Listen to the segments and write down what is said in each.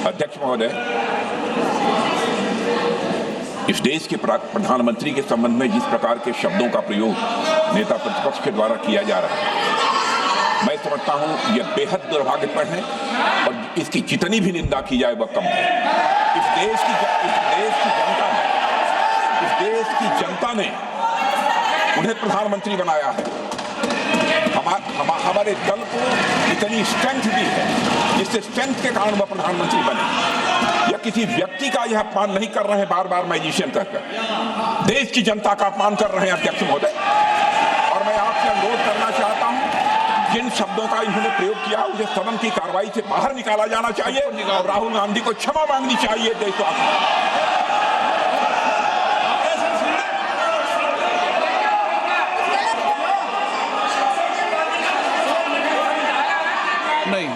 अध्यक्ष महोदय, इस देश के प्रधानमंत्री के संबंध में जिस प्रकार के शब्दों का प्रयोग नेता प्रतिपक्ष के द्वारा किया जा रहा है, मैं समझता हूं यह बेहद दुर्भाग्यपूर्ण है और इसकी जितनी भी निंदा की जाए वह कम है। इस देश की जनता ने उन्हें प्रधानमंत्री बनाया है। हमारे दल को इतनी स्ट्रेंथ दी है जिससे स्ट्रेंथ के कारण वह प्रधानमंत्री बने। या किसी व्यक्ति का यह अपमान नहीं कर रहे हैं बार बार मैजिशियन कहकर, देश की जनता का अपमान कर रहे हैं अध्यक्ष महोदय। और मैं आपसे अनुरोध करना चाहता हूं, जिन शब्दों का इन्होंने प्रयोग किया उसे सदन की कार्रवाई से बाहर निकाला जाना चाहिए और राहुल गांधी को क्षमा मांगनी चाहिए देशवासियों। नहीं,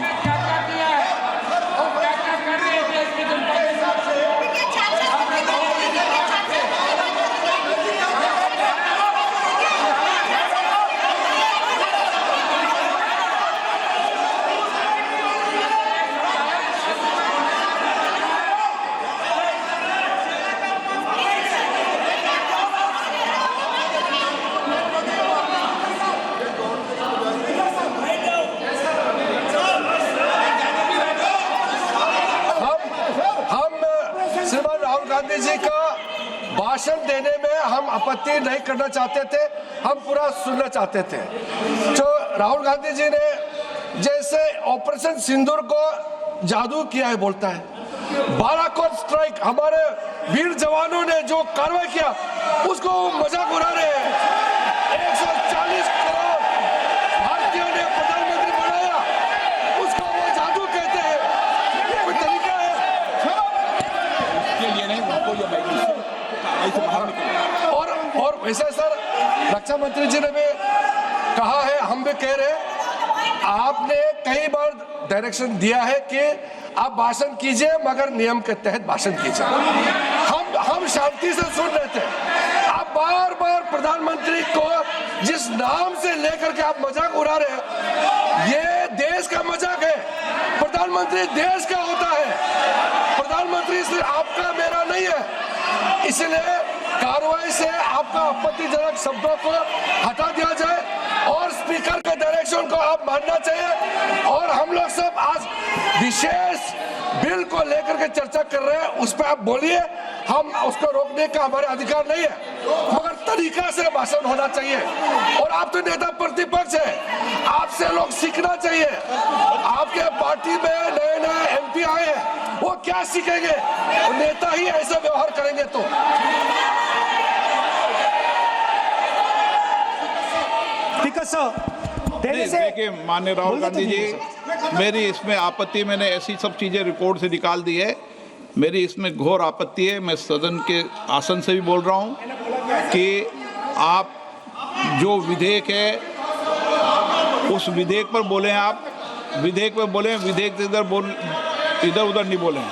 राहुल गांधी जी का भाषण देने में हम आपत्ति नहीं करना चाहते थे, हम पूरा सुनना चाहते थे। जो राहुल गांधी जी ने जैसे ऑपरेशन सिंदूर को जादू किया है बोलता है, बालाकोट स्ट्राइक हमारे वीर जवानों ने जो कार्रवाई किया उसको मजाक उड़ा रहे हैं। 140 करोड़ भारतीयों ने प्रधानमंत्री बनाया, उसको वो जादू कहते हैं। ये कोई तरीका है? और वैसे सर रक्षा मंत्री जी ने भी कहा है, हम भी कह रहे हैं, आपने कई बार डायरेक्शन दिया है कि आप भाषण कीजिए मगर नियम के तहत भाषण कीजिए। हम शांति से सुन रहे थे, आप बार बार प्रधानमंत्री को जिस नाम से लेकर के आप मजाक उड़ा रहे हैं, ये देश का मजाक है। प्रधानमंत्री देश का होता है, प्रधानमंत्री सिर्फ आपका मेरा नहीं है। इसलिए कार्रवाई से आपका आपत्तिजनक शब्दों को हटा दिया जाए और स्पीकर के डायरेक्शन को आप मानना चाहिए। और हम लोग सब आज विशेष बिल को लेकर के चर्चा कर रहे हैं, उस पर आप बोलिए, हम उसको रोकने का हमारे अधिकार नहीं है, मगर तरीका से भाषण होना चाहिए। और आप तो नेता प्रतिपक्ष है, आपसे लोग सीखना चाहिए। आपके पार्टी में नए नए एमपी आए हैं, वो क्या सीखेंगे? नेता ही ऐसा व्यवहार करेंगे तो। देखिए माननीय राहुल गांधी जी, मेरी इसमें आपत्ति, मैंने ऐसी सब चीज़ें रिकॉर्ड से निकाल दी है, मेरी इसमें घोर आपत्ति है। मैं सदन के आसन से भी बोल रहा हूं कि आप जो विधेयक है उस विधेयक पर बोलें, आप विधेयक पर बोलें, विधेयक से इधर उधर नहीं बोलें।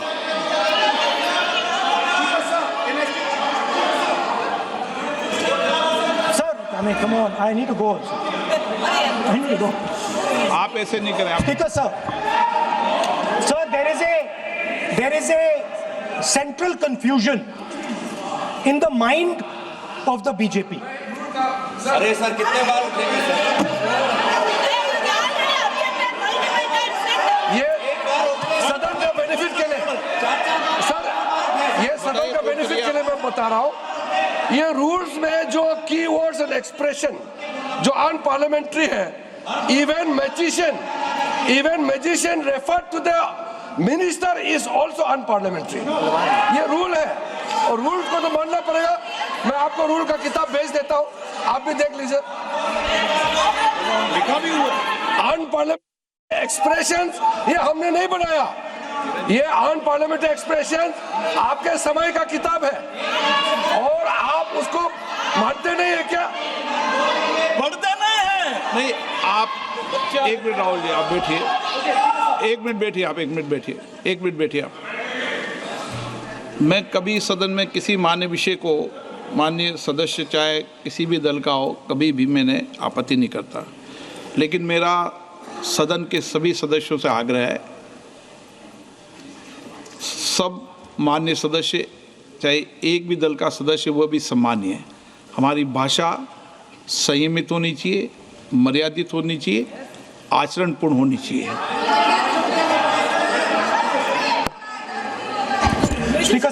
I mean, come on, I need to go. I need to go. आप ऐसे नहीं करें। Speaker, sir. Sir, there is a central confusion in the mind of the BJP. अरे सर कितने बार उठेंगे सर? ये सदन का बेनिफिट के लिए, सर, ये सदन का बेनिफिट के लिए मैं बता रहा हूँ। ये रूल्स में जो कीवर्ड्स एंड एक्सप्रेशन जो अनपार्लियामेंट्री है, even magician refer to the minister is also unparliamentary. ये रूल है और रूल को तो मानना पड़ेगा। मैं आपको रूल का किताब भेज देता हूँ, आप भी देख लीजिए। अनपार्लियामेंट्री एक्सप्रेशंस ये हमने नहीं बनाया, ये अनपार्लियामेंट्री एक्सप्रेशन आपके समय का किताब है और आप उसको मानते नहीं है क्या? पढ़ते नहीं है? नहीं, आप एक मिनट राहुल जी, आप बैठिए, एक मिनट बैठिए, आप एक मिनट बैठिए आप। मैं कभी सदन में किसी मान्य विषय को, माननीय सदस्य चाहे किसी भी दल का हो, कभी भी मैंने आपत्ति नहीं करता, लेकिन मेरा सदन के सभी सदस्यों से आग्रह है सब मान्य सदस्य, चाहे एक भी दल का सदस्य, वह भी सम्मानीय है। हमारी भाषा संयमित होनी चाहिए, मर्यादित होनी चाहिए, आचरणपूर्ण होनी चाहिए। स्पीकर